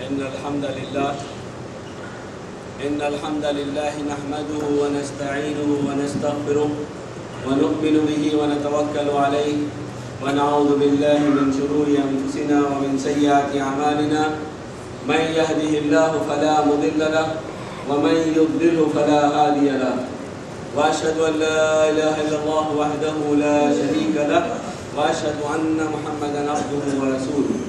إن الحمد لله نحمده ونستعينه ونستغفره ونؤمن به ونتوكل عليه ونعوذ بالله من شرور أنفسنا ومن سيئات أعمالنا من يهده الله فلا مضل له ومن يضلل فلا هادي له وأشهد أن لا إله إلا الله وحده لا شريك له وأشهد أن محمدا عبده ورسوله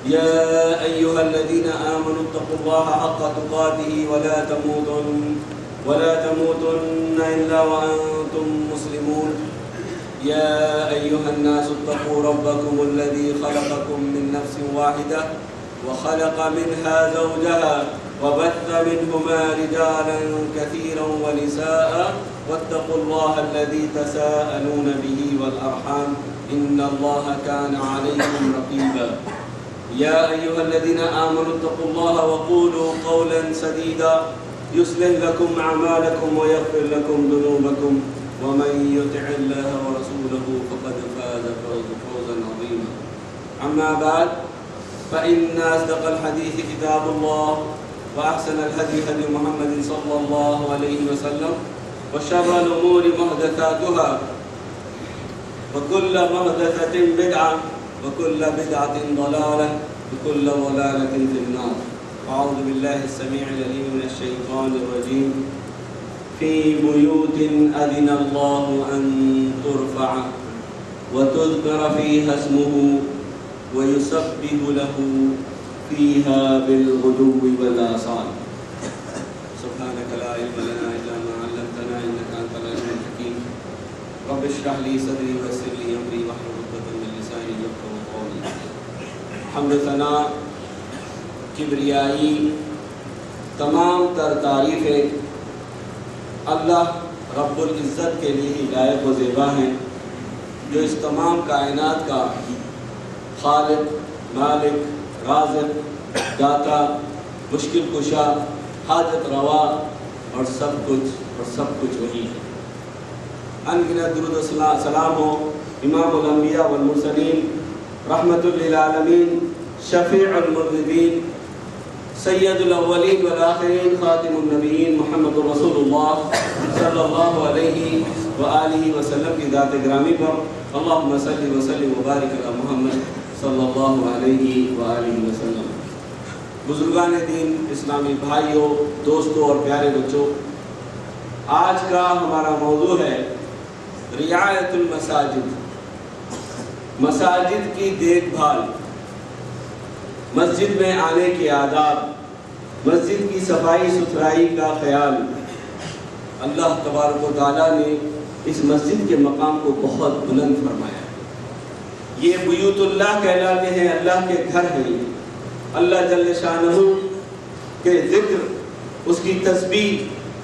يا أيها الذين آمنوا اتقوا الله حق تقاته ولا تموتن إلا وأنتم مسلمون يا أيها الناس اتقوا ربكم الذي خلقكم من نفس واحدة وخلق منها زوجها وبث منهما رجالا كثيرا ونساء واتقوا الله الذي تساءلون به والأرحام إن الله كان عليكم رقيبا يا أيها الذين آمنوا اتقوا الله وقولوا قولا سديدا يصلح لكم أعمالكم ويغفر لكم ذنوبكم ومن يطع الله ورسوله فقد فاز فوزا عظيما أما بعد فإن أصدق الحديث كتاب الله وأحسن الهدي هدي محمد صلى الله عليه وسلم وشر الأمور محدثاتها وكل محدثة بدعة وكل بدعة ضلالة وكل ضلالة في النار. أعوذ بالله السميع العليم من الشيطان الرجيم. في بيوت أذن الله أن ترفع وتذكر فيها اسمه ويسبح له فيها بالغدو والآصال. سبحانك لا علم لنا إلا ما علمتنا إنك أنت العليم الحكيم. رب اشرح لي صدري ويسر لي أمري واحلل عقدة من لساني يفقهوا قولي. حمد ثنا کبریائی تمام تر تعریفیں اللہ رب العزت کے لیے ہی لائق و زیبا ہیں، جو اس تمام کائنات کا خالق، مالک، رازق، داتا، مشکل کشا، حاجت روا اور سب کچھ وہی ہے۔ انگنت درود و سلام ہو امام الانبیاء والمرسلین، رحمت للعالمین، شفیع المذنبین، سید الاولین والآخرین، خاتم النبیین، محمد رسول اللہ صلی اللہ علیہ وآلہ وسلم کی ذات گرامی پر اللہم صلی وسلم وبارک علی محمد صلی اللہ علیہ وآلہ وسلم۔ بزرگان دین، اسلامی بھائیوں، دوستوں اور پیارے بچوں، آج کا ہمارا موضوع ہے رعایت المساجد، مساجد کی دیکھ بھال، مسجد میں آنے کے آداب، مسجد کی صفائی ستھرائی کا خیال۔ اللہ تبارک و تعالیٰ نے اس مسجد کے مقام کو بہت بلند فرمایا۔ یہ بیوت اللہ کہلاتے ہیں، اللہ کے گھر ہیں۔ اللہ جل شانہ کے ذکر، اس کی تسبیح،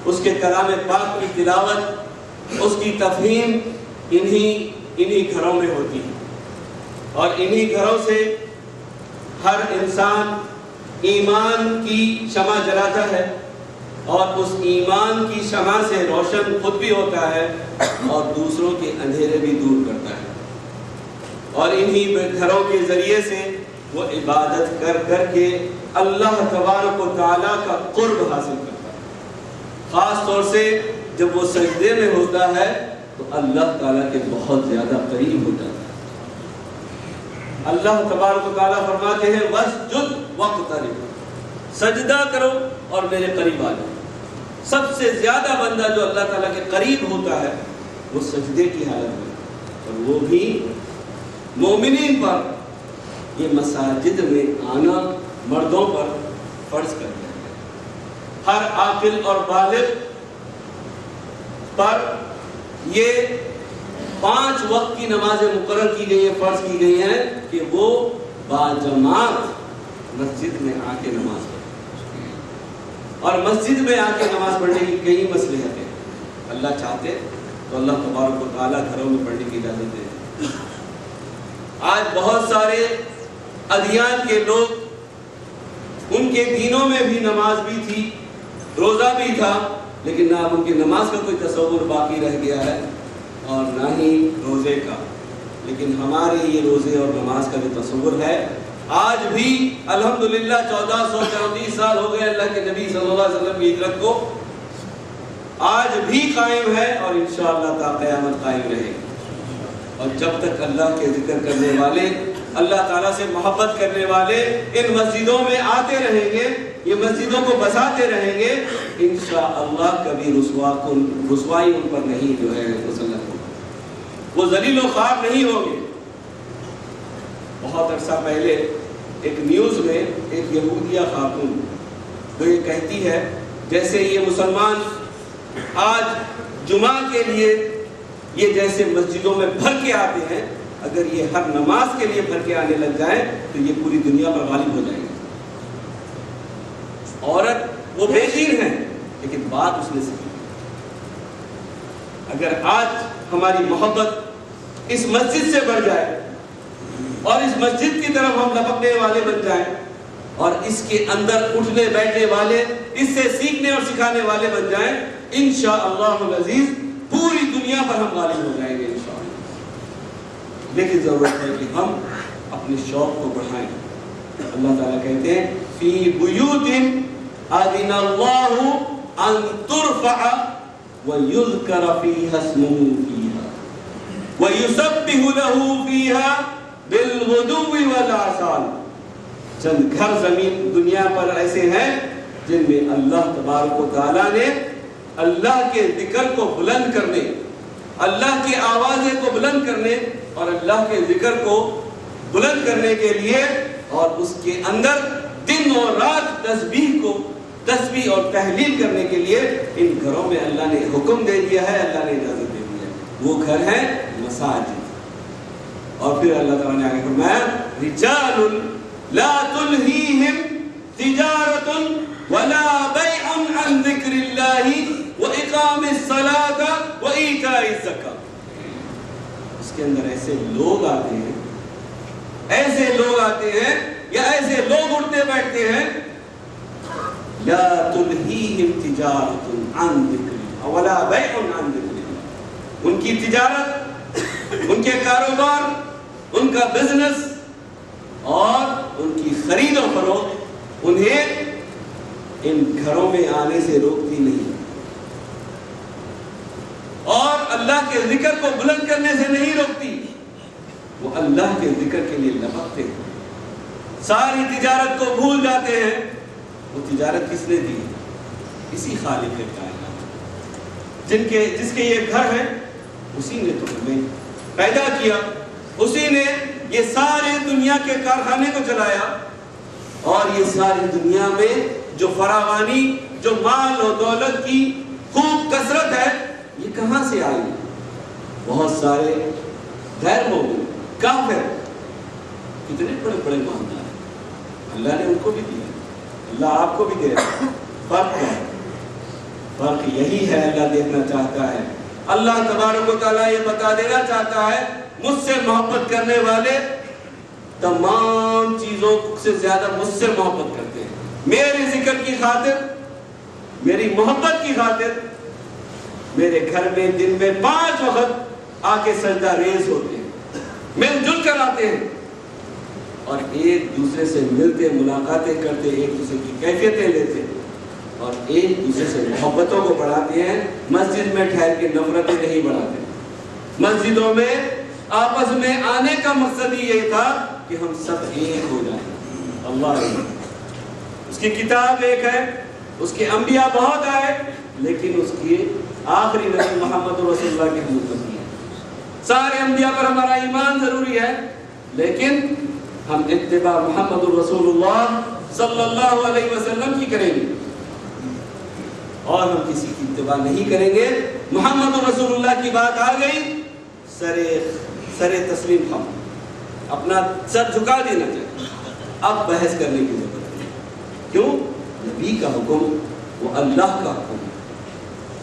اس کے کلام پاک کی تلاوت، اس کی تفہیم انہی گھروں میں ہوتی ہے، اور انہی گھروں سے ہر انسان ایمان کی شمع جلاتا ہے، اور اس ایمان کی شمع سے روشن خود بھی ہوتا ہے اور دوسروں کے اندھیرے بھی دور کرتا ہے، اور انہی گھروں کے ذریعے سے وہ عبادت کر کے اللہ تبارک و تعالیٰ کا قرب حاصل کرتا ہے۔ خاص طور سے جب وہ سجدے میں ہوتا ہے تو اللہ تعالیٰ کے بہت زیادہ قریب ہوتا ہے۔ اللہ تبارک و تعالیٰ فرماتے ہیں وَاسْجُدْ وَاقْتَرِب، سجدہ کرو اور میرے قریب آ جاؤ۔ سب سے زیادہ بندہ جو اللہ تعالیٰ کے قریب ہوتا ہے وہ سجدے کی حالت میں، اور وہ بھی مومنین پر یہ مساجد میں آنا مردوں پر فرض کر دیا ہے۔ ہر عاقل اور بالغ پر یہ 5 وقت کی نمازیں مقرر کی گئی ہیں، فرض کی گئی ہیں کہ وہ باجماعت مسجد میں آ کے نماز پڑھیں، اور مسجد میں آ کے نماز پڑھنے کی کئی مصلحتیں ہیں۔ اللہ چاہتے تو اللہ تبارک و تعالیٰ گھروں میں پڑھنے کی اجازت دے۔ آج بہت سارے ادیان کے لوگ، ان کے دینوں میں بھی نماز بھی تھی، روزہ بھی تھا، لیکن نہ اب ان کی نماز کا کوئی تصور باقی رہ گیا ہے اور نہ ہی روزے کا۔ لیکن ہمارے یہ روزے اور نماز کا جو تصور ہے آج بھی الحمدللہ 1434 سال ہو گئے اللہ کے نبی صلی اللہ علیہ وسلم کی ہجرت کو، آج بھی قائم ہے اور انشاءاللہ تا قیامت قائم رہے گا۔ اور جب تک اللہ کے ذکر کرنے والے، اللہ تعالیٰ سے محبت کرنے والے ان مسجدوں میں آتے رہیں گے، یہ مسجدوں کو بساتے رہیں گے، انشاءاللہ کبھی رسوائی ان پر نہیں جو ہے مسلط ہوگی، وہ ذلیل و خوار نہیں ہوں گے۔ بہت عرصہ پہلے ایک نیوز میں ایک یہودیہ خاتون جو یہ کہتی ہے جیسے یہ مسلمان آج جمعہ کے لیے یہ جیسے مسجدوں میں بھر کے آتے ہیں، اگر یہ ہر نماز کے لیے بھر کے آنے لگ جائیں تو یہ پوری دنیا پر غالب ہو جائیں گے۔ عورت وہ بے دین ہے لیکن بات اس نے سیکھی۔ اگر آج ہماری محبت اس مسجد سے بڑھ جائے اور اس مسجد کی طرف ہم لپکنے والے بن جائیں اور اس کے اندر اٹھنے بیٹھنے والے، اس سے سیکھنے اور سکھانے والے بن جائیں، انشاءاللہ العزیز پوری دنیا پر ہم غالب ہو جائیں گے انشاءاللہ۔ لیکن ضرورت ہے کہ ہم اپنے شوق کو بڑھائیں۔ اللہ تعالیٰ کہتے ہیں فی بیوت اذن اللہ ان ترفع ویذکر فیہا اسمہ فیہا ویسبح لہ فیہا بالغدو والآصال۔ چند گھر زمین دنیا پر ایسے ہیں جن میں اللہ تبارک و تعالیٰ نے اللہ کے ذکر کو بلند کرنے، اللہ کی آوازیں کو بلند کرنے اور اللہ کے ذکر کو بلند کرنے کے لیے اور اس کے اندر دن اور رات تسبیح اور تحلیل کرنے کے لیے ان گھروں میں اللہ نے حکم دے دیا ہے، اللہ نے اجازت دے دی ہے۔ وہ گھر ہیں مساجد۔ اور پھر اللہ تعالیٰ نے آگے فرمایا رجال لا تلہیہم تجارت ولا بیع عن ذکر اللہ وإقام الصلاة وإیتاء الزکاۃ۔ اس کے اندر ایسے لوگ آتے ہیں یا ایسے لوگ اٹھتے بیٹھتے ہیں لا تلہیہم تجارت عن ذکر اللہ ولا بیع عن ذکر اللہ۔ ان کی تجارت، ان کے کاروبار، ان کا بزنس اور ان کی خرید و فروخت انہیں ان گھروں میں آنے سے روکتی نہیں، اور اللہ کے ذکر کو بلند کرنے سے نہیں روکتی۔ وہ اللہ کے ذکر کے لیے لپکتے ہیں، ساری تجارت کو بھول جاتے ہیں۔ وہ تجارت کس نے دی؟ اسی خالق کائنات جس کے یہ گھر ہیں، اسی نے تو ہمیں پیدا کیا، اسی نے یہ سارے دنیا کے کارخانے کو چلایا، اور یہ ساری دنیا میں جو فراوانی، جو مال و دولت کی خوب کثرت ہے، یہ کہاں سے آئی؟ بہت سارے غیر مومن، کافر، کتنے بڑے بڑے مالدار، اللہ نے ان کو بھی دیا، اللہ آپ کو بھی دے رہا ہے۔ فرق ہے، فرق یہی ہے اللہ دیکھنا چاہتا ہے۔ اللہ تبارک و تعالیٰ یہ بتا دینا چاہتا ہے مجھ سے محبت کرنے والے تمام چیزوں سے زیادہ مجھ سے محبت کرتے ہیں، میرے ذکر کی خاطر، میری محبت کی خاطر میرے گھر میں دن میں 5 وقت آ کے سجدہ ریز ہوتے ہیں، مل جل کر آتے ہیں اور ایک دوسرے سے ملتے، ملاقاتیں کرتے، ایک دوسرے کی کیفیتیں لیتے اور ایک دوسرے سے محبتوں کو بڑھاتے ہیں۔ مسجد میں ٹھہر کے نفرتیں نہیں بڑھاتے، مسجدوں میں آپس میں آنے کا مقصد ہی یہ تھا کہ ہم سب ایک ہو جائیں۔ اللہ اس کی کتاب ایک ہے، اس کے انبیاء بہت آئے، لیکن اس کی آخری نبی محمد رسول اللہ کی امت ہے۔ سارے انبیاء پر ہمارا ایمان ضروری ہے، لیکن ہم اتباع محمد رسول اللہ صلی اللہ علیہ وسلم کی کریں گے، اور ہم کسی کی اتباع نہیں کریں گے۔ محمد رسول اللہ کی بات آ گئی، سر تسلیم ہم اپنا سر جھکا دینا چاہیے، اب بحث کرنے کی ضرورت نہیں۔ کیوں؟ نبی کا حکم وہ اللہ کا حکم ہے۔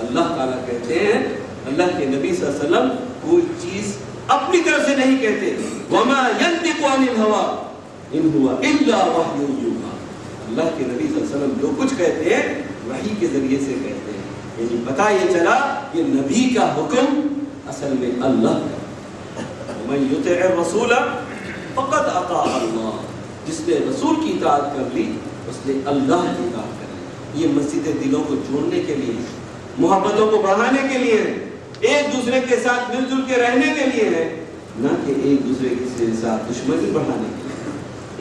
اللہ تعالیٰ کہتے ہیں، اللہ کے نبی صلی اللہ علیہ وسلم کوئی چیز اپنی طرف سے نہیں کہتے، وَمَا يَنْطِقُ عَنِ الْهَوَىٰ إِنْ هُوَ إِلَّا وَحْيٌ يُوحَىٰ۔ اللہ کے نبی صلی اللہ علیہ وسلم جو کچھ کہتے ہیں وحی کے ذریعے سے کہتے ہیں، یعنی پتہ یہ چلا کہ نبی کا حکم اصل میں اللہ کا۔ وَمَن يُطِعِ الرَّسُولَ فَقَدْ أَطَاعَ اللَّهَ۔ جس نے رسول کی اطاعت کر لی اس نے اللہ کی اطاعت کر لی۔ یہ مسجدیں دلوں کو جوڑنے کے لیے، محبتوں کو بڑھانے کے لیے ہیں، ایک دوسرے کے ساتھ مل جل کے رہنے کے لیے ہیں، نہ کہ ایک دوسرے کے ساتھ دشمنی بڑھانے کے لیے۔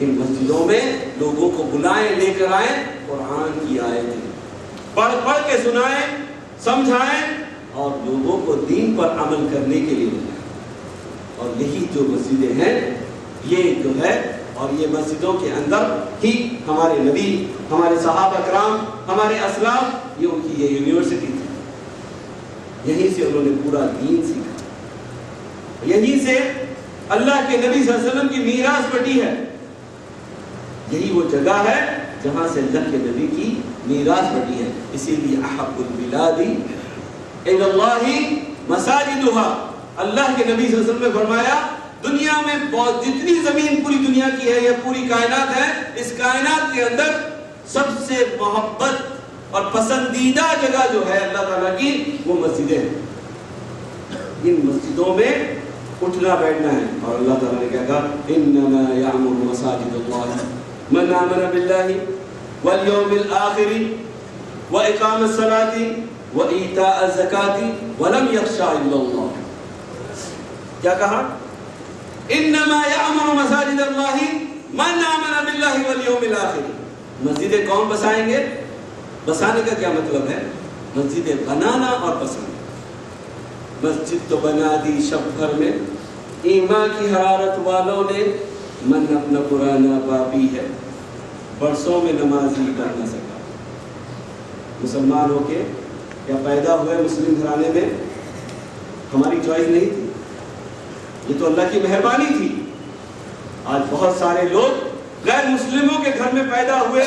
ان مسجدوں میں لوگوں کو بلائیں، لے کر آئیں، قرآن کی آیتیں پڑھ پڑھ کے سنائیں، سمجھائیں اور لوگوں کو دین پر عمل کرنے کے لیے بلائیں۔ اور یہی جو مسجدیں ہیں یہ جو ہے، اور یہ مسجدوں کے اندر ہی ہمارے نبی، ہمارے صحابہ کرام، ہمارے اسلاف، یہ ان کی یہ یونیورسٹی تھی، یہیں سے انہوں نے پورا دین سیکھا، یہیں سے اللہ کے نبی صلی اللہ علیہ وسلم کی میراث بٹی ہے، یہی وہ جگہ ہے جہاں سے اللہ کے نبی کی میراث بٹی ہے۔ اسی لیے احب البلاد الی اللہ مساجدها، اللہ کے نبی صلی اللہ علیہ وسلم نے فرمایا دنیا میں بہت جتنی زمین پوری دنیا کی ہے یا پوری کائنات ہے، اس کائنات کے اندر سب سے محبت اور پسندیدہ جگہ جو ہے اللہ تعالیٰ کی وہ مسجدیں ہیں۔ ان مسجدوں میں اٹھنا بیٹھنا ہے، اور اللہ تعالیٰ نے کیا کہا انما یعمر مساجد اللہ من آمن باللہ والیوم الآخر واقام الصلاة وایتاء الزکاة ولم یخشى الا اللہ۔ کیا کہا؟ انما یعمر مساجد اللہ من آمن باللہ والیوم الآخر۔ مسجدیں کون بسائیں گے؟ بسانے کا کیا مطلب ہے؟ مسجدیں بنانا اور بسانا۔ مسجد تو بنا دی شب بھر میں، ایمان کی حرارت والوں نے، من اپنا پرانا پاپی ہے، برسوں میں نماز ہی پڑھ نہ سکا۔ مسلمان ہو کے یا پیدا ہوئے مسلم گھرانے میں، ہماری چوائس نہیں تھی، یہ تو اللہ کی مہربانی تھی۔ آج بہت سارے لوگ غیر مسلموں کے گھر میں پیدا ہوئے،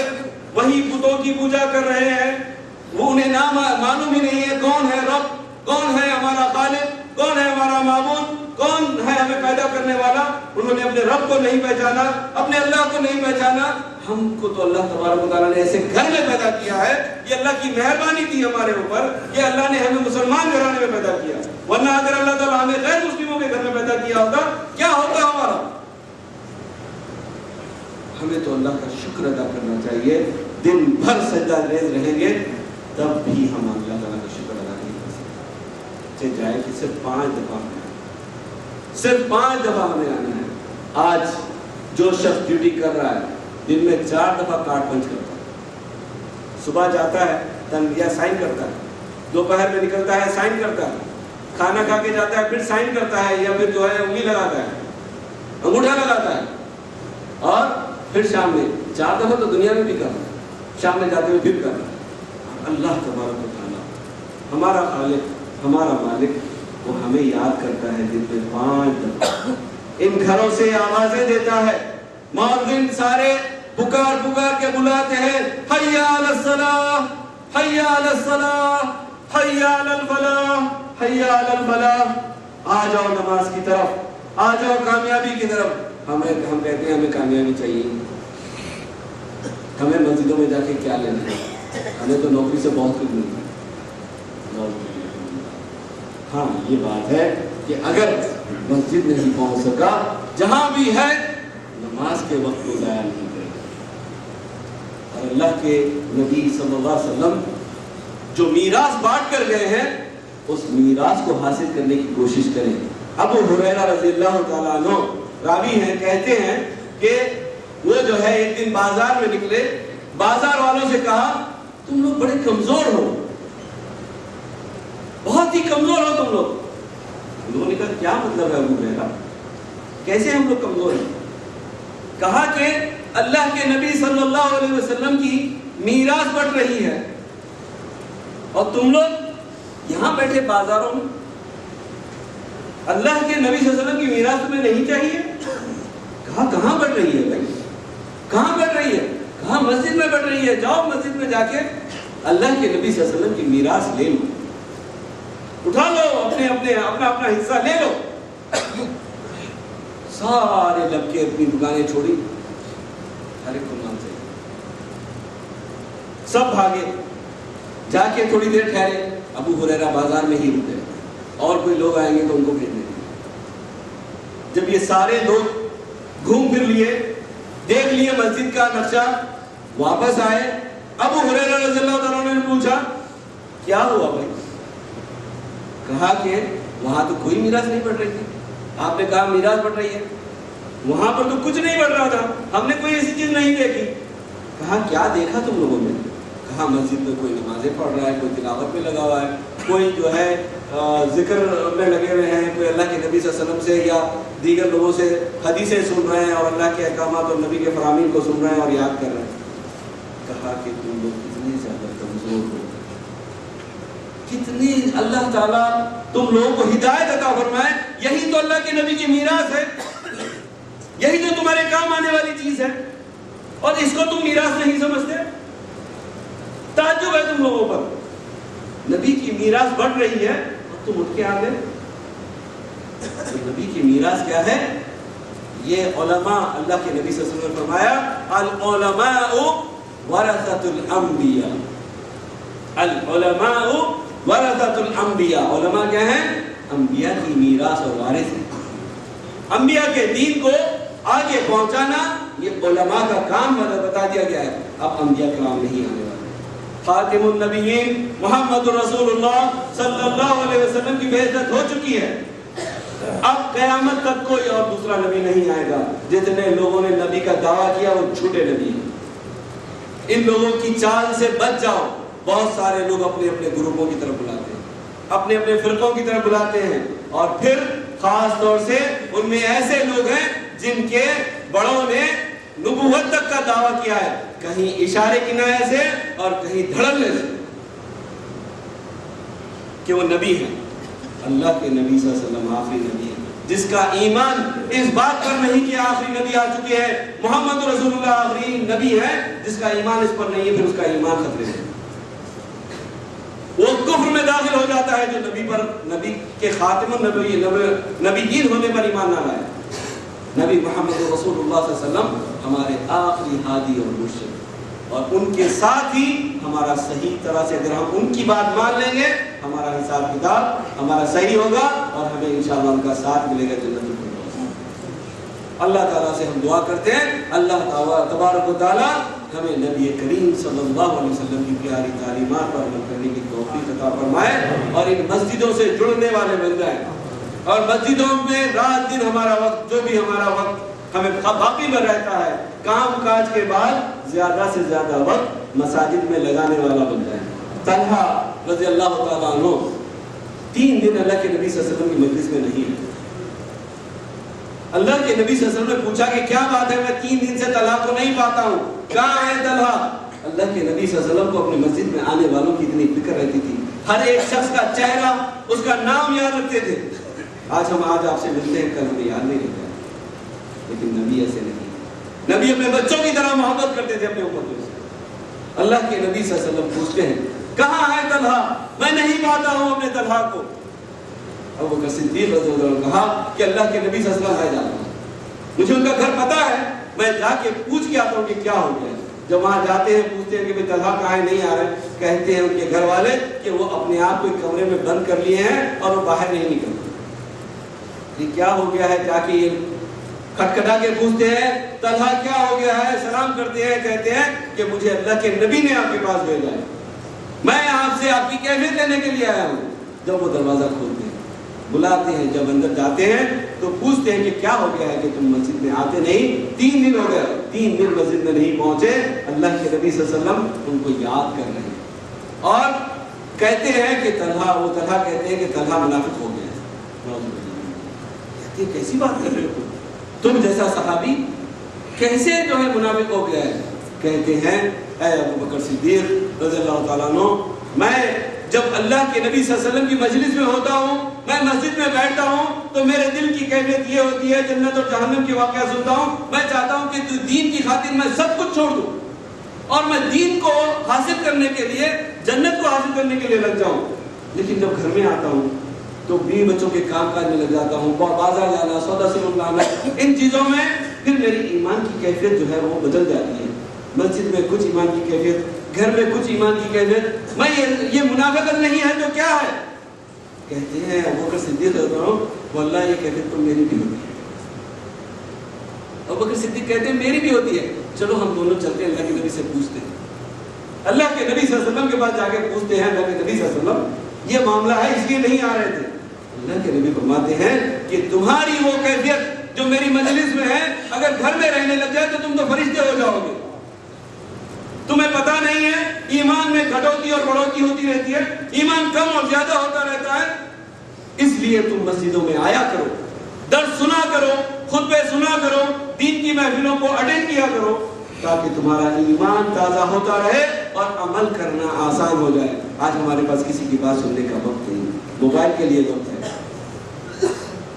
وہی بتوں کی پوجا کر رہے ہیں، وہ انہیں نام معلوم ہی نہیں ہے کون ہے رب، کون ہے ہمارا خالق، کون ہے ہمارا معبود، کون ہے ہمیں پیدا کرنے والا۔ انہوں نے اپنے رب کو نہیں پہچانا، اپنے اللہ کو نہیں پہچانا۔ ہم کو تو اللہ تبارک و تعالیٰ نے ایسے گھر میں پیدا کیا ہے، یہ اللہ کی مہربانی تھی ہمارے اوپر کہ اللہ نے ہمیں مسلمان گھرانے میں پیدا کیا، ورنہ اگر اللہ تعالیٰ ہمیں غیر مسلموں کے گھر میں پیدا کیا ہوتا کیا ہوتا ہمارا؟ ہمیں تو اللہ کا شکر ادا کرنا چاہیے، دن بھر سجدہ ریز رہیں گے تب بھی ہم اللہ تعالیٰ کا شکر ادا نہیں کر سکتے۔ جائے کہ صرف 5 دفعہ صرف 5 دفعہ ہمیں آنا ہے۔ آج جو شخص ڈیوٹی کر رہا ہے دن میں 4 دفعہ کارڈ پنچ کرتا ہے، صبح جاتا ہے تنبیہ سائن کرتا ہے، دوپہر میں نکلتا ہے سائن کرتا ہے، کھانا کھا کے جاتا ہے پھر سائن کرتا ہے، یا پھر جو ہے انگلی لگاتا ہے، انگوٹھا لگاتا ہے، اور پھر شام میں 4 دفعہ تو دنیا میں بھی کرتا ہے، شام میں جاتے ہوئے پھر کرتا ہے۔ اللہ تبارک و تعالیٰ ہمارا خالق، ہمارا مالک، وہ ہمیں یاد کرتا ہے دن میں 5 دفعہ، ان گھروں سے آوازیں دیتا ہے، مؤذن سارے پکار پکار کے بلاتے ہیں، حی علی الصلاۃ، حی علی الصلاۃ، حی علی الفلاح، حی علی الفلاح، آ جاؤ نماز کی طرف، آ جاؤ کامیابی کی طرف۔ ہم کہتے ہیں ہمیں کامیابی چاہیے، ہمیں مسجدوں میں جا کے کیا لینا ہے، ہمیں تو نوکری سے بہت کچھ ملتا ہے۔ ہاں یہ بات ہے کہ اگر مسجد نہیں پہنچ سکا، جہاں بھی ہے نماز کے وقت کو ضائع نہیں کرے، اور اللہ کے نبی صلی اللہ علیہ وسلم جو میراث بانٹ کر گئے ہیں اس میراث کو حاصل کرنے کی کوشش کریں۔ ابو ہریرہ رضی اللہ تعالیٰ عنہ راوی ہیں، کہتے ہیں کہ وہ جو ہے ایک دن بازار میں نکلے، بازار والوں سے کہا تم لوگ بڑے کمزور ہو، بہت ہی کمزور ہو تم لوگ۔ انہوں نے کہا کیا مطلب ہے ابو ہریرہ، کیسے ہم لوگ کمزور ہیں؟ کہا کہ اللہ کے نبی صلی اللہ علیہ وسلم کی میراث بٹ رہی ہے اور تم لوگ یہاں بیٹھے بازاروں میں، اللہ کے نبی صلی اللہ علیہ وسلم کی میراث تمہیں نہیں چاہیے؟ کہا کہاں بٹ رہی ہے بھائی، کہاں بٹ رہی ہے؟ کہا مسجد میں بٹ رہی ہے، جاؤ مسجد میں جا کے اللہ کے نبی صلی اللہ علیہ وسلم کی میراث لے لو، اٹھا لو، اپنا حصہ لے لو۔ سارے لب کے اپنی دکانیں چھوڑی، ہر ایک کو مان سے سب بھاگے، جا کے تھوڑی دیر ٹھہرے، ابو ہریرہ بازار میں ہی رکے، اور کوئی لوگ آئیں گے تو ان کو بھیجنے۔ جب یہ سارے لوگ گھوم پھر لیے، دیکھ لیے مسجد کا نقشہ، واپس آئے. ابو ہریرہ رضی اللہ تعالیٰ عنہ نے پوچھا کیا ہوا بھائی؟ کہا کہ وہاں تو کوئی میراث نہیں بڑھ رہی تھی. آپ نے کہا میراث بڑھ رہی ہے، وہاں پر تو کچھ نہیں بڑھ رہا تھا، ہم نے کوئی ایسی چیز نہیں دیکھی. کہا کیا دیکھا تم لوگوں نے؟ کہا مسجد میں کوئی نمازیں پڑھ رہا ہے، کوئی تلاوت میں لگا ہوا ہے، کوئی جو ہے ذکر میں لگے ہوئے ہیں، کوئی اللہ کے نبی صلی اللہ علیہ وسلم سے یا دیگر لوگوں سے حدیثیں سن رہے ہیں اور اللہ کے احکامات اور نبی کے فرامین کو سن رہے ہیں اور یاد کر رہے ہیں. کہا کہ تم لوگ کتنے زیادہ کمزور ہو، کتنی اللہ تعالیٰ تم لوگوں کو ہدایت عطا فرمائے. یہی تو اللہ کے نبی کی میراث ہے، یہی تو تمہارے کام آنے والی چیز ہے، اور اس کو تم میراث نہیں سمجھتے. تعجب ہے تم لوگوں پر، نبی کی میراث بڑھ رہی ہے اور تم اٹھ کے آ گئے. نبی کی میراث کیا ہے؟ یہ علماء، اللہ کے نبی صلی اللہ علیہ وسلم نے فرمایا العلماء ورثۃ الانبیاء. العلماء ورثۃ الانبیاء، علماء کیا ہیں؟ انبیاء کی میراث اور وارث ہیں. انبیاء کے دین کو آگے پہنچانا یہ علماء کا کام بتا دیا گیا ہے. اب انبیاء کرام نہیں آنے والے. خاتم النبیین محمد رسول اللہ صلی اللہ علیہ وسلم کی بعثت ہو چکی ہے. اب قیامت تک کوئی اور دوسرا نبی نہیں آئے گا. جتنے لوگوں نے نبی کا دعویٰ کیا وہ جھوٹے نبی ہیں. ان لوگوں کی چال سے بچ جاؤ. بہت سارے لوگ اپنے اپنے گروپوں کی طرف بلاتے ہیں، اپنے اپنے فرقوں کی طرف بلاتے ہیں، اور پھر خاص طور سے ان میں ایسے لوگ ہیں جن کے بڑوں نے نبوت تک کا دعویٰ کیا ہے، کہیں اشارے کنایے سے اور کہیں دھڑلنے سے کہ وہ نبی ہیں. اللہ کے نبی صلی اللہ علیہ وسلم آخری نبی ہے، جس کا ایمان اس بات پر نہیں کہ آخری نبی آ چکے ہیں. محمد رسول اللہ آخری نبی ہے، جس کا ایمان اس پر نہیں ہے، پھر اس کا ایمان خطرے میں، وہ کفر میں داخل ہو جاتا ہے جو نبی کے خاتم النبیین ہونے پر ایمان نہ لائے. نبی محمد رسول اللہ صلی اللہ علیہ وسلم ہمارے آخری ہادی اور مرشد، اور ان کے ساتھ ہی ہمارا صحیح طرح سے اگر ہم ان کی بات مان لیں گے ہمارا حساب کتاب ہمارا صحیح ہوگا اور ہمیں انشاءاللہ ان کا ساتھ ملے گا جنت الفردوس. اللہ تعالیٰ سے ہم دعا کرتے ہیں اللہ تبارک و تعالیٰ ہمیں نبی کریم صلی اللہ علیہ وسلم کی پیاری تعلیمات پر عمل کرنے کی توفیق عطا فرمائے اور ان مسجدوں سے جڑنے والے بن جائیں، اور مسجدوں میں رات دن ہمارا وقت، جو بھی ہمارا وقت ہمیں باقی میں رہتا ہے، کام کاج کے بعد زیادہ سے زیادہ وقت مساجد میں لگانے والا بن جائے. طلحہ رضی اللہ تعالیٰ عنہ 3 دن اللہ کے نبی صلی اللہ علیہ وسلم کی مجلس میں نہیں ہے. اللہ کے نبی صلی اللہ علیہ وسلم نے پوچھا کہ کیا بات ہے، میں 3 دن سے طلحہ کو نہیں پاتا ہوں، کہاں ہے طلحہ؟ اللہ کے نبی صلی اللہ علیہ وسلم کو اپنی مسجد میں آنے والوں کی اتنی فکر رہتی تھی، ہر ایک شخص کا چہرہ، اس کا نام یاد رکھتے تھے. آج آپ سے ملتے ہیں، کل ہمیں یاد نہیں رہتا، لیکن نبی ایسے نہیں. نبی اپنے بچوں کی طرح محبت کرتے تھے اپنے امتوں سے. اللہ کے نبی صلی اللہ علیہ وسلم پوچھتے ہیں کہاں ہے طلحہ؟ میں نہیں پاتا ہوں اپنے طلحہ کو. ابو بکر صدیق رضی اللہ عنہ نے کہا کہ اللہ کے نبی صلی اللہ علیہ وسلم میں جاتا ہوں، مجھے ان کا گھر پتا ہے، میں جا کے پوچھ کے آتا ہوں کہ کیا ہو گیا. جب وہاں جاتے ہیں پوچھتے ہیں کہ طلحہ کہاں ہے، نہیں آ رہے، کہتے ہیں ان کے گھر والے کہ وہ اپنے آپ کو ایک کمرے میں بند کر لیے ہیں اور وہ باہر نہیں نکلتے. یہ کیا ہو گیا ہے؟ جا کے یہ کھٹکھٹا کے پوچھتے ہیں طلحہ کیا ہو گیا ہے، سلام کرتے ہیں، کہتے ہیں کہ مجھے اللہ کے نبی نے آپ کے پاس بھیجا ہے، میں آپ سے آپ کی کیفیت لینے کے لیے آیا ہوں. جب وہ دروازہ کھولتے ہیں، بلاتے ہیں، جب اندر جاتے ہیں تو پوچھتے ہیں کہ کیا ہو گیا ہے کہ تم مسجد میں آتے نہیں، 3 دن ہو گئے، 3 دن مسجد میں نہیں پہنچے. اللہ کے نبی صلی اللہ علیہ وسلم ان کو یاد کر رہے ہیں اور کہتے ہیں کہ وہ طلحہ کہتے ہیں کہ طلحہ منافق ہو گیا ہے. کہتے ہیں کیسی بات کر رہے ہو تم جیسا صحابی کیسے جو ہے منافق ہو گیا ہے؟ کہتے ہیں اے ابو بکر صدیق رضی اللہ تعالیٰ عنہ، میں جب اللہ کے نبی صلی اللہ علیہ وسلم کی مجلس میں ہوتا ہوں، میں مسجد میں بیٹھتا ہوں تو میرے دل کی کیفیت یہ ہوتی ہے، جنت اور جہنم کے واقعہ سنتا ہوں، میں چاہتا ہوں کہ دین کی خاطر میں سب کچھ چھوڑ دوں اور میں دین کو حاصل کرنے کے لیے، جنت کو حاصل کرنے کے لیے لگ جاؤں. لیکن جب گھر میں آتا ہوں تو بیوی بچوں کے کام کاج میں لگ جاتا ہوں، بازار جانا، سودا سلوک لانا، ان چیزوں میں پھر میری ایمان کی کیفیت جو ہے وہ بدل جاتی ہے. مسجد میں کچھ ایمان کی کیفیت، گھر میں کچھ ایمان کی کیفیت. میں یہ منافقت نہیں ہے تو کیا ہے؟ کہتے ہیں ابو بکر صدیق رضی اللہ عنہ، واللہ یہ کیفیت تو میری بھی ہوتی ہے. ابوبکر صدیق کہتے ہیں میری بھی ہوتی ہے. چلو ہم دونوں چلتے ہیں, اللہ کے نبی سے پوچھتے ہیں. اللہ کے نبی صلی اللہ علیہ وسلم کے پاس جا کے پوچھتے ہیں, اللہ کے نبی صلی اللہ علیہ وسلم یہ معاملہ ہے اس لیے نہیں آ رہے تھے. اللہ کے نبی فرماتے ہیں کہ تمہاری وہ کیفیت جو میری مجلس میں ہے اگر گھر میں رہنے لگ جائے تو تم تو فرشتے ہو جاؤ گے. تمہیں پتہ نہیں ہے ایمان میں گھٹوتی اور بڑھوتی ہوتی رہتی ہے, ایمان کم اور زیادہ ہوتا رہتا ہے. اس لیے تم مسجدوں میں آیا کرو, درس سنا کرو, خطبے سنا کرو, دین کی محفلوں کو اٹینڈ کیا کرو تاکہ تمہارا ایمان تازہ ہوتا رہے اور عمل کرنا آسان ہو جائے. آج ہمارے پاس کسی کی بات سننے کا وقت نہیں, موبائل کے لیے وقت ہے,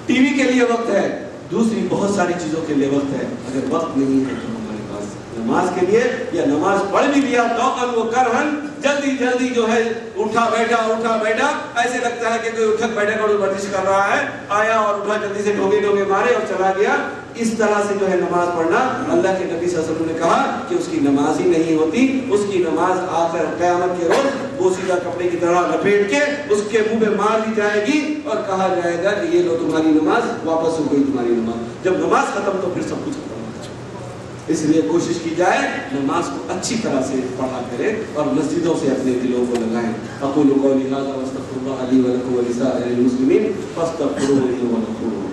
ٹی وی کے لیے وقت ہے, دوسری بہت ساری چیزوں کے لیے وقت ہے. اگر وقت نہیں ہے تو ہمارے پاس نماز کے لیے, یا نماز پڑھ بھی لیا توقن و کرہن, جلدی جلدی جو ہے اٹھا بیٹھا ایسے لگتا ہے کہ کوئی اٹھک بیٹھے کوئی ورزش کر رہا ہے, آیا اور اٹھا جلدی سے ڈھونگے مارے اور چلا گیا. اس طرح سے جو ہے نماز پڑھنا, اللہ کے نبی صلی اللہ علیہ وسلم نے کہا کہ اس کی نماز ہی نہیں ہوتی. اس کی نماز آخر قیامت کے روز بوسیدہ کپڑے کی طرح لپیٹ کے اس کے منہ پہ مار دی جائے گی اور کہا جائے گا کہ یہ لو تمہاری نماز, واپس ہو گئی تمہاری نماز. جب نماز ختم تو پھر سب کچھ ختم. اس لیے کوشش کی جائے نماز کو اچھی طرح سے پڑھا کرے اور مسجدوں سے اپنے دلوں کو لگائیں. اقول قولی ھذا واستغفر اللہ لی ولکم ولسائر المسلمین فاستغفروہ انہ هو الغفور الرحیم.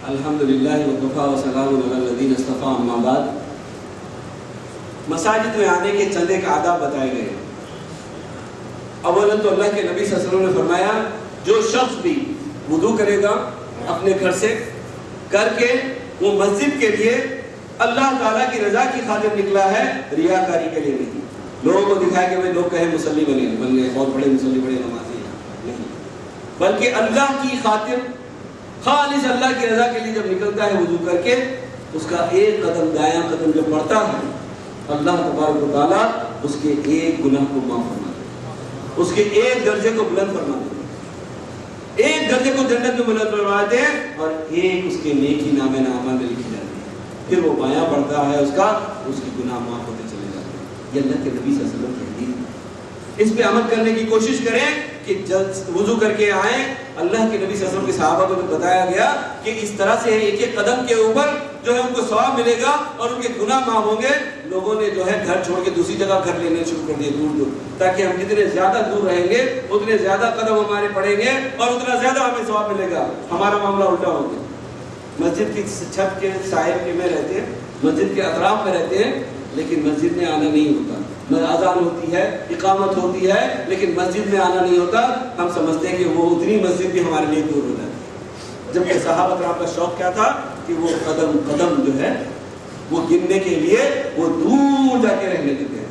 الحمدللہ وکفیٰ وسلام علی الذین اصطفیٰ اما بعد. مساجد میں آنے کے چند ایک آداب بتائے گئے. اولاً تو اللہ کے نبی صلی اللہ علیہ وسلم نے فرمایا جو شخص بھی وضو کرے گا اپنے گھر سے کر کے وہ مسجد کے لیے اللہ تعالیٰ کی رضا کی خاطر نکلا ہے, ریاکاری کے لیے نہیں. لوگوں کو دکھائے کہ لوگ کہیں مسلی بن گئے, بہت بڑے مسلی, بڑے نمازی نہیں, بلکہ اللہ کی خاطر خالص اللہ کی رضا کے لیے جب نکلتا ہے وضو کر کے, اس کا ایک قدم دایاں قدم جب پڑتا ہے اللہ تبارک و تعالیٰ اس کے ایک گناہ کو معاف فرما دے, اس کے ایک درجے کو بلند فرما دے, ایک درجے کو جنت میں بلند فرما دے اور ایک اس کے نیکی نامہ نامہ میں لکھی جاتی ہے. پھر وہ بایاں پڑتا ہے اس کا, اس کے گناہ معاف ہوتے چلے جاتے ہیں. یہ اللہ کے نبی صلی اللہ علیہ وسلم کی حدیث. اس پہ عمل کرنے کی کوشش کریں کہ جلد وضو کر کے آئیں. اللہ کے نبی صلی اللہ علیہ وسلم کے صحابہ کو بتایا گیا کہ اس طرح سے ایک ایک قدم کے اوپر جو ہے ان کو ثواب ملے گا اور ان کے گناہ معاف ہوں گے. لوگوں نے جو ہے گھر چھوڑ کے دوسری جگہ گھر لینے شروع کر دیے دور دور, تاکہ ہم جتنے زیادہ دور رہیں گے اتنے زیادہ قدم ہمارے پڑیں گے اور اتنا زیادہ ہمیں ثواب ملے گا. ہمارا معاملہ الٹا ہو گیا. مسجد کی چھت کے سائے میں رہتے ہیں, مسجد کے اطراف میں رہتے ہیں, لیکن مسجد میں آنا نہیں ہوتا. اذان ہوتی ہے, اقامت ہوتی ہے, لیکن مسجد میں آنا نہیں ہوتا. ہم سمجھتے ہیں کہ وہ اتنی مسجد بھی ہمارے لیے دور ہو جاتی ہے, جبکہ صحابہ کرام کا شوق کیا تھا کہ وہ قدم قدم جو ہے وہ گننے کے لیے وہ دور جا کے رہنے دیتے ہیں.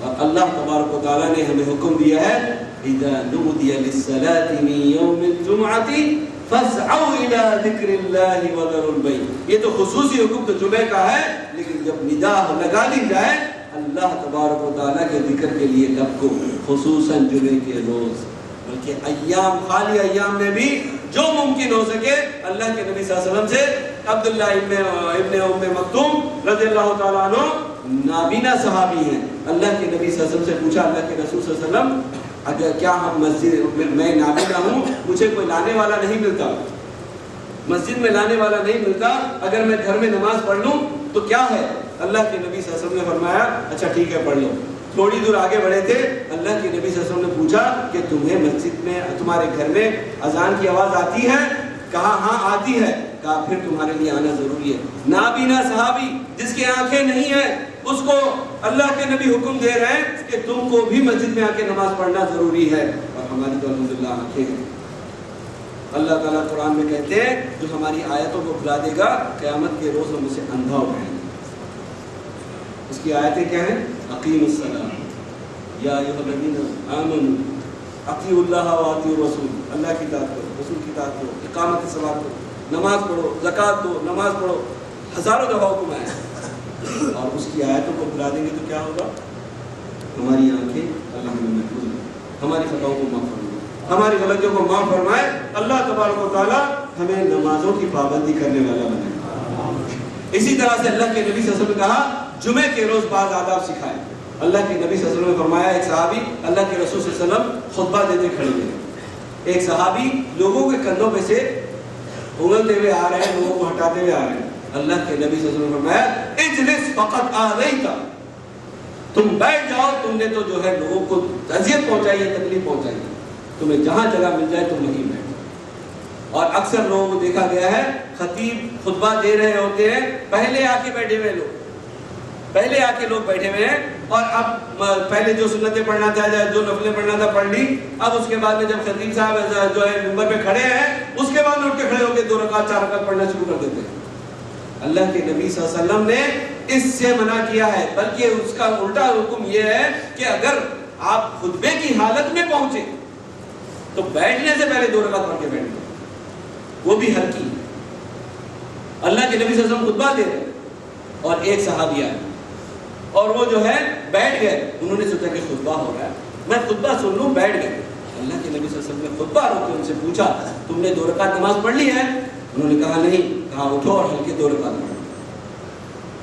اور اللہ تبارک و تعالیٰ نے ہمیں حکم دیا ہے اذا نودی للصلاة من یوم الجمعة فاسعوا الى ذکر اللہ وذروا البیع. یہ تو خصوصی حکم تو جمعہ کا ہے, لیکن جب ندا لگا دی جائے اللہ تبارک و تعالیٰ کے ذکر کے لیے لب کو, خصوصاً جمعے کے روز, بلکہ ایام خالی ایام میں بھی جو ممکن ہو سکے اللہ کے نبی صلی اللہ علیہ وسلم سے. عبداللہ ابن ام مکتوم رضی اللہ تعالیٰ عنہ نابینا صحابی ہیں. اللہ کے نبی صلی اللہ علیہ وسلم سے پوچھا, اللہ کے رسول صلی اللہ علیہ وسلم اگر کیا ہم مسجد میں نابینا ہوں, مجھے کوئی لانے والا نہیں ملتا, مسجد میں لانے والا نہیں ملتا, اگر میں گھر میں نماز پڑھ لوں تو کیا ہے؟ اللہ کے نبی صلی اللہ علیہ وسلم نے فرمایا اچھا ٹھیک ہے پڑھ لو. تھوڑی دور آگے بڑھے تھے, اللہ کے نبی صلی اللہ علیہ وسلم نے پوچھا کہ تمہیں مسجد میں تمہارے گھر میں اذان کی آواز آتی ہے؟ کہا ہاں آتی ہے. کہا پھر تمہارے لیے آنا ضروری ہے. نابینا صحابی جس کی آنکھیں نہیں ہیں اس کو اللہ کے نبی حکم دے رہے ہیں کہ تم کو بھی مسجد میں آ کے نماز پڑھنا ضروری ہے. اور ہماری تو الحمدللہ آنکھیں ہیں. اللہ تعالیٰ قرآن میں کہتے ہیں جو ہماری آیتوں کو بھلا دے گا قیامت کے روز ہم اسے اندھا اٹھائیں گے. اس کی آیتیں کیا ہیں؟ اقیم الصلاۃ یا ایھا الذین آمنوا اطیعوا اللہ واطیعوا الرسول. اللہ کی اطاعت کرو, رسول کی اطاعت کرو, اقامت الصلاۃ کرو, نماز پڑھو, زکوٰۃ دو, نماز پڑھو. ہزاروں دفعہ حکم ہے. اور اس کی آیتوں کو بھلا دیں گے تو کیا ہوگا؟ ہماری آنکھیں اللہ ہمیں محفوظ رکھے، ہماری خطاؤں کو معاف فرمائے، ہماری غلطیوں کو معاف فرمائے۔ اللہ تبارک و تعالیٰ ہمیں نمازوں کی پابندی کرنے والا بنائے۔ اسی طرح سے اللہ کے نبی صلی اللہ علیہ وسلم نے کہا جمعے کے روز بعض آداب سکھائے۔ اللہ کے نبی صلی اللہ علیہ وسلم نے فرمایا، ایک صحابی اللہ کے رسول صلی اللہ علیہ وسلم خطبہ دیتے کھڑے ہوئے، ایک صحابی لوگوں کے کندھوں پہ سے اگلتے ہوئے آ رہے ہیں، لوگوں کو ہٹاتے ہوئے آ رہے ہیں۔ اللہ کے نبی صلی اللہ علیہ وسلم نے فرمایا اجلس فقط آذیت، تم بیٹھ جاؤ، تم نے تو جو ہے لوگوں کو اذیت پہنچائی ہے، تکلیف پہنچائی ہے، تمہیں جہاں جگہ مل جائے تم وہیں بیٹھ۔ اور اکثر لوگوں کو دیکھا گیا ہے خطیب خطبہ دے رہے ہوتے ہیں، پہلے آ کے بیٹھے ہوئے لوگ، پہلے آ کے لوگ بیٹھے ہوئے ہیں، اور اب پہلے جو سنتیں پڑھنا تھا، جو نفلیں پڑھنا تھا پڑھ لی، اب اس کے بعد میں جب خطیب صاحب جو ہے منبر پہ کھڑے ہیں، اس کے بعد اٹھ کے کھڑے ہو کے 2 رکعت 4 رکعت پڑھنا شروع کر دیتے ہیں۔ اللہ کے نبی صلی اللہ علیہ وسلم نے اس سے منع کیا ہے، بلکہ اس کا الٹا حکم یہ ہے کہ اگر آپ خطبے کی حالت میں پہنچے تو بیٹھنے سے پہلے 2 رکعت پڑھ کے بیٹھ جائیں، وہ بھی ہلکی۔ اللہ کے نبی صلی اللہ علیہ وسلم خطبہ دے رہے اور ایک صحابی آئے اور وہ جو ہے بیٹھ گئے، انہوں نے سوچا کہ خطبہ ہو رہا ہے، میں خطبہ سن لوں، بیٹھ گئے۔ اللہ کے نبی صلی اللہ علیہ وسلم نے خطبہ روک کے ان سے پوچھا تم نے 2 رکعت نماز پڑھ لی ہے؟ انہوں نے کہا نہیں۔ کہا اٹھو اور ہلکے 2 رکعت پڑھو۔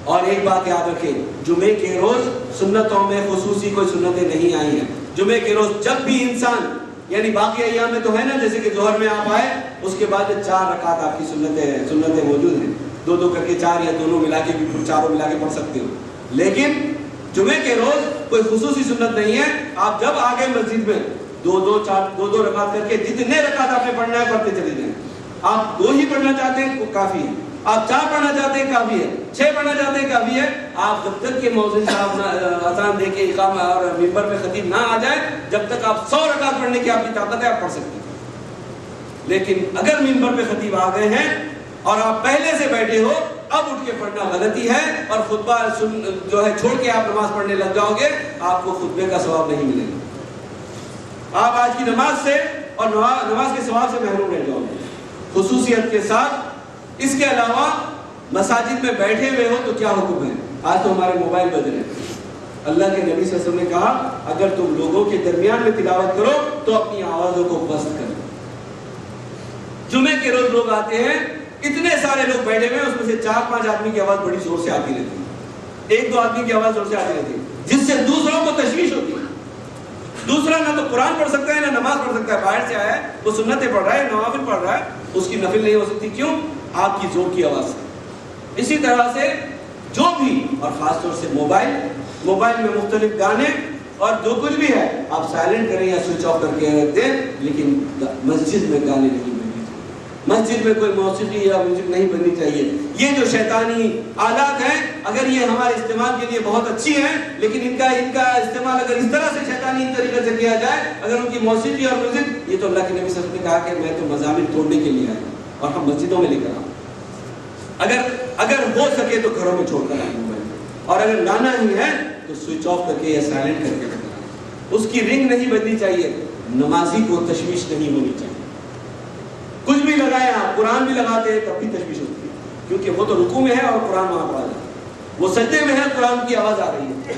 اور ایک بات یاد رکھیں، جمعے کے روز سنتوں میں خصوصی کوئی سنتیں نہیں آئی ہیں۔ جمعے کے روز جب بھی انسان، یعنی باقی ایام میں تو ہے نا، جیسے کہ ظہر میں آپ آئے اس کے بعد 4 رکعت آپ کی سنتیں موجود ہیں، 2 کر کے 4 یا دونوں ملا کے بھی چاروں ملا کے پڑھ سکتے ہو، لیکن جمعے کے روز کوئی خصوصی سنت نہیں ہے۔ آپ جب آ گئے مسجد میں 2 رکعت کر کے جتنے رکعت آپ نے پڑھنا ہے پڑھتے چلے جائیں۔ آپ 2 ہی پڑھنا چاہتے ہیں وہ کافی ہے، آپ 4 پڑھنا چاہتے ہیں کافی ہے، 6 پڑھنا چاہتے ہیں کافی ہے۔ آپ جب تک کہ مؤذن صاحب اذان دے کے اقامہ اور منبر پہ خطیب نہ آ جائے، جب تک آپ 100 رکعت پڑھنے کی آپ کی طاقت ہے آپ پڑھ سکتے ہیں۔ لیکن اگر منبر پہ خطیب آ گئے ہیں اور آپ پہلے سے بیٹھے ہو، اب اٹھ کے پڑھنا غلطی ہے، اور خطبہ جو ہے چھوڑ کے آپ نماز پڑھنے لگ جاؤ گے، آپ کو خطبے کا ثواب نہیں ملے گا، آپ آج کی نماز سے اور نماز کے ثواب سے محروم رہ جاؤ گے خصوصیت کے ساتھ۔ اس کے علاوہ مساجد میں بیٹھے ہوئے ہو تو کیا حکم ہے؟ آج تو ہمارے موبائل بج رہے ہیں۔ اللہ کے نبی صلی اللہ علیہ وسلم نے کہا اگر تم لوگوں کے درمیان میں تلاوت کرو تو اپنی آوازوں کو پست کرو۔ جمعے کے روز لوگ آتے ہیں، اتنے سارے لوگ بیٹھے ہوئے ہیں، اس میں سے 4-5 آدمی کی آواز بڑی زور سے آتی رہتی ہے، 1-2 آدمی کی آواز زور سے آتی رہتی ہے، جس سے دوسروں کو تشویش ہوتی ہے۔ دوسرا نہ تو قرآن پڑھ سکتا ہے نہ نماز پڑھ سکتا ہے، باہر سے آیا ہے وہ سنتیں پڑھ رہا ہے، نوافل پڑھ رہا ہے، اس کی نفل نہیں ہو سکتی، کیوں؟ آپ کی زور کی آواز سے۔ اسی طرح سے جو بھی، اور خاص طور سے موبائل میں مختلف گانے اور جو کچھ بھی ہے آپ سائلنٹ کریں یا سوئچ آف کر کے رکھ دیں، لیکن مسجد میں گانے نہیں بننے چاہیے، مسجد میں کوئی موسیقی یا میوزک نہیں بننی چاہیے۔ یہ جو شیطانی آلات ہیں اگر یہ ہمارے استعمال کے لیے بہت اچھی ہیں، لیکن ان کا استعمال اگر اس طرح سے شیطانی طریقے سے کیا جائے، اگر ان کی موسیقی اور میوزک، یہ تو اللہ کے نبی صلی اللہ علیہ وسلم نے کہا کہ میں تو مضامین توڑنے کے لیے آیا اور ہم مسجدوں میں لے کر آؤں۔ اگر ہو سکے تو گھروں میں چھوڑ کر آئیں موبائل، اور اگر لانا ہی ہے تو سوئچ آف کر کے یا سائلنٹ کر کے رکھنا، اس کی رنگ نہیں بجنی چاہیے، نمازی کو تشویش نہیں ہونی چاہیے۔ کچھ بھی لگائیں، آپ قرآن بھی لگاتے ہیں تب بھی تشویش ہوتی ہے، کیونکہ وہ تو رکوع میں ہے اور قرآن وہاں پر آ جاتا ہے، وہ سجدے میں ہے قرآن کی آواز آ رہی ہے،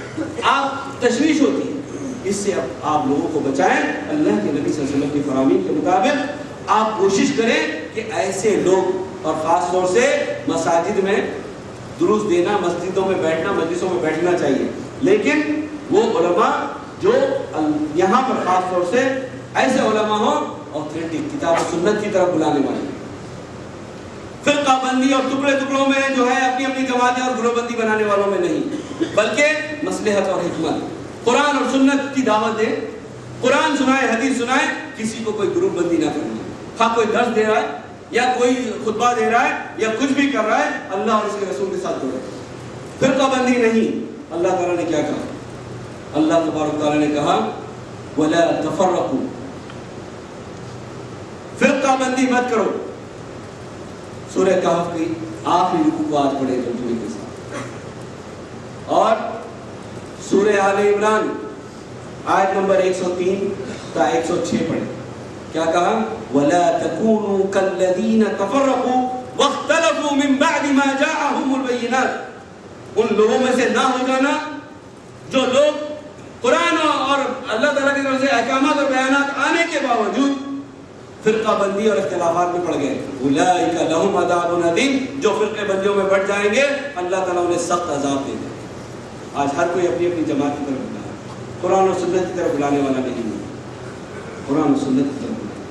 آپ تشویش ہوتی ہے۔ اس سے آپ لوگوں کو بچائیں۔ اللہ کے نبی صلی اللہ علیہ وسلم کی فرامین کے مطابق آپ کوشش کریں کہ ایسے لوگ، اور خاص طور سے مساجد میں دروس دینا، مسجدوں میں بیٹھنا، مجلسوں میں بیٹھنا چاہیے، لیکن وہ علماء جو یہاں پر خاص طور سے ایسے علماء ہوں اوتھینٹک کتاب و سنت کی طرف بلانے والے، فرقہ بندی اور ٹکڑوں میں جو ہے اپنی جماعتیں اور گروہ بندی بنانے والوں میں نہیں، بلکہ مصلحت اور حکمت، قرآن اور سنت کی دعوت دیں، قرآن سنائے، حدیث سنائے، کسی کو کوئی گروہ بندی نہ کرنی، ہاں کوئی درس دے رہا ہے یا کوئی خطبہ دے رہا ہے یا کچھ بھی کر رہا ہے، اللہ اور اس کے رسول کے ساتھ جڑے، فرقہ بندی نہیں۔ اللہ تعالیٰ نے کیا کہا؟ اللہ تبارک تعالیٰ نے کہا وَلَا تَفَرَّقُوا، فرقہ بندی مت کرو۔ سورہ کہف کی آخری رکوع کو آج پڑھے ترجمے کے ساتھ، اور سورہ آل عمران آیت نمبر 103 تا 106 پڑھے۔ کیا کہا؟ وَلَا تَكُونُوا كَالَّذِينَ تَفَرَّقُوا وَاخْتَلَفُوا مِن بَعْدِ مَا جَاءَهُمُ الْبَيِّنَاتُ، ان لوگوں میں سے نہ ہو جانا جو لوگ قرآن اور اللہ تعالیٰ کی طرف سے احکامات اور بیانات آنے کے باوجود فرقہ بندی اور اختلافات میں پڑ گئے. اولئک لہم عذاب علیم، جو فرقے بندیوں میں بڑھ جائیں گے اللہ تعالیٰ انہیں سخت عذاب دے گا. آج ہر کوئی اپنی اپنی جماعت کی طرف بلا ہے، قرآن و سنت کی طرف بلانے والا نہیں ہے. قرآن و سنت کی طرف بلائے،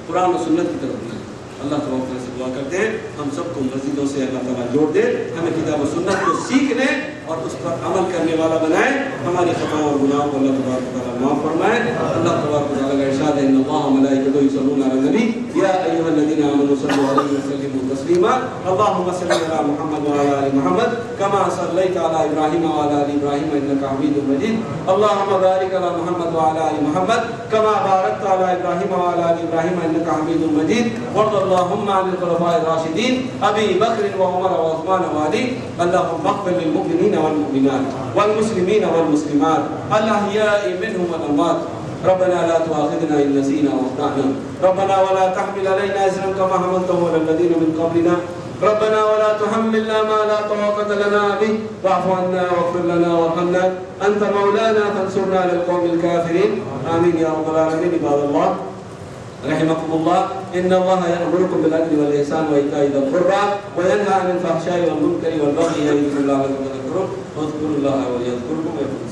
قرآن و سنت کی طرف بلائے. اللہ تعالیٰ سے دعا کرتے ہیں ہم سب کو مسجدوں سے اللہ تعالیٰ جوڑ دے، ہمیں کتاب و سنت کو سیکھنے اور اس پر عمل کرنے والا بنائے. ہماری خطاؤں اور گناہوں کو اللہ تبارک و تعالیٰ معاف فرمائے. اللہ تبارک و تعالیٰ کا ارشاد ہے ان اللہ وملائکتہ یصلون علی النبی یا ایھا الذین آمنوا صلوا علیہ وسلموا تسلیما. اللهم صل علی محمد وعلی آل محمد کما صلیت علی ابراہیم وعلی آل ابراہیم انک حمید مجید. اللهم بارک علی محمد وعلی آل محمد کما بارکت علی ابراہیم وعلی آل ابراہیم انک حمید مجید. وارض اللهم عن الخلفاء الراشدين ابي بكر وعمر وعثمان وعلي. اللهم اغفر للمؤمنين والمؤمنات والمسلمين والمسلمات الاحياء منهم والاموات. ربنا لا تؤاخذنا ان نسينا واخطانا. ربنا ولا تحمل علينا اصرا كما حملته على الذين من قبلنا. ربنا ولا تحملنا ما لا طاقة لنا به واعف عنا واغفر لنا وارحمنا انت مولانا فانصرنا على القوم الكافرين. آمين يا رب العالمين. عباد الله رحمكم الله ان الله يأمركم بالعدل والإحسان وإيتاء ذي القربى وينهى عن الفحشاء والمنكر والبغي يعظكم لعلكم تذكرون. واذكروا الله ويذكركم ويذكركم.